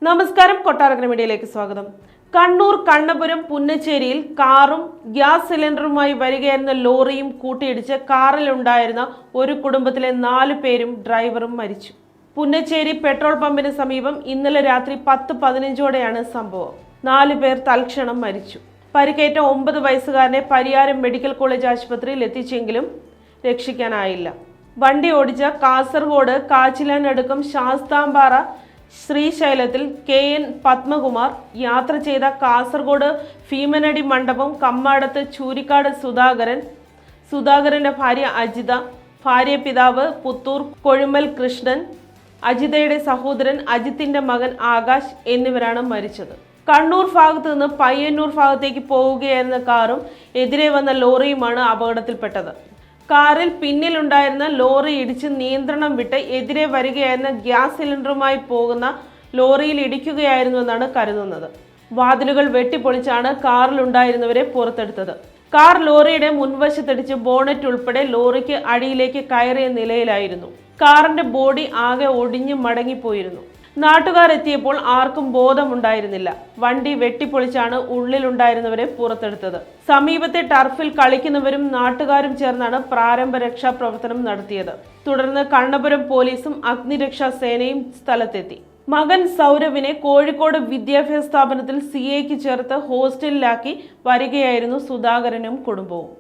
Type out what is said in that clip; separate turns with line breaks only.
നമസ്കാരം, കൊട്ടാരക്കര മീഡിയയിലേക്ക് സ്വാഗതം. കണ്ണൂർ കണ്ണപുരം പുന്നച്ചേരിയിൽ കാറും ഗ്യാസ് സിലിണ്ടറുമായി വരികയായിരുന്ന ലോറിയും കൂട്ടിയിടിച്ച് കാറിലുണ്ടായിരുന്ന ഒരു കുടുംബത്തിലെ 4 പേരും ഡ്രൈവറും മരിച്ചു. പുന്നച്ചേരി പെട്രോൾ പമ്പിന് സമീപം ഇന്നലെ രാത്രി 10:15ഓടെയാണ് സംഭവം. 4 പേർ തൽക്ഷണം മരിച്ചു. പരിക്കേറ്റ 9 വയസ്സുകാരനെ പരിയാരം മെഡിക്കൽ കോളേജ് ആശുപത്രിയിൽ എത്തിച്ചെങ്കിലും രക്ഷിക്കാനായില്ല. വണ്ടി ഓടിച്ച കാസർഗോഡ് കാച്ചിലാനടുക്കം ശാസ്താംപാറ ശ്രീശൈലത്തിൽ KN പത്മകുമാർ, യാത്ര ചെയ്ത കാസർഗോഡ് ഭീമനടി മണ്ഡപം കമ്മാടത്ത് ചൂരിക്കാട് സുധാകരന്റെ ഭാര്യ അജിത, ഭാര്യ പിതാവ് പുത്തൂർ കൊഴുമൽ കൃഷ്ണൻ, അജിതയുടെ സഹോദരൻ അജിത്തിന്റെ മകൻ ആകാശ് എന്നിവരാണ് മരിച്ചത്. കണ്ണൂർ ഭാഗത്ത് നിന്ന് പയ്യന്നൂർ ഭാഗത്തേക്ക് പോവുകയായിരുന്ന കാറും എതിരെ വന്ന ലോറിയുമാണ് അപകടത്തിൽപ്പെട്ടത്. കാറിൽ പിന്നിലുണ്ടായിരുന്ന ലോറി ഇടിച്ച് നിയന്ത്രണം വിട്ട് എതിരെ വരികയായിരുന്ന ഗ്യാസ് സിലിണ്ടറുമായി പോകുന്ന ലോറിയിൽ ഇടിക്കുകയായിരുന്നുവെന്നാണ് കരുതുന്നത്. വാതിലുകൾ വെട്ടിപ്പൊളിച്ചാണ് കാറിലുണ്ടായിരുന്നവരെ പുറത്തെടുത്തത്. കാർ ലോറിയുടെ മുൻവശത്തിടിച്ച് ബോണറ്റ് ഉൾപ്പെടെ ലോറിക്ക് അടിയിലേക്ക് കയറിയ നിലയിലായിരുന്നു. കാറിന്റെ ബോഡി ആകെ ഒടിഞ്ഞു മടങ്ങിപ്പോയിരുന്നു. നാട്ടുകാർ എത്തിയപ്പോൾ ആർക്കും ബോധമുണ്ടായിരുന്നില്ല. വണ്ടി വെട്ടിപ്പൊളിച്ചാണ് ഉള്ളിലുണ്ടായിരുന്നവരെ പുറത്തെടുത്തത്. സമീപത്തെ ടർഫിൽ കളിക്കുന്നവരും നാട്ടുകാരും ചേർന്നാണ് പ്രാരംഭ രക്ഷാപ്രവർത്തനം നടത്തിയത്. തുടർന്ന് കണ്ണപുരം പോലീസും അഗ്നിരക്ഷാ സേനയും സ്ഥലത്തെത്തി. മകൻ സൗരവിനെ കോഴിക്കോട് വിദ്യാഭ്യാസ സ്ഥാപനത്തിൽ CAക്ക് ചേർത്ത് ഹോസ്റ്റലിലാക്കി വരികയായിരുന്നു സുധാകരനും കുടുംബവും.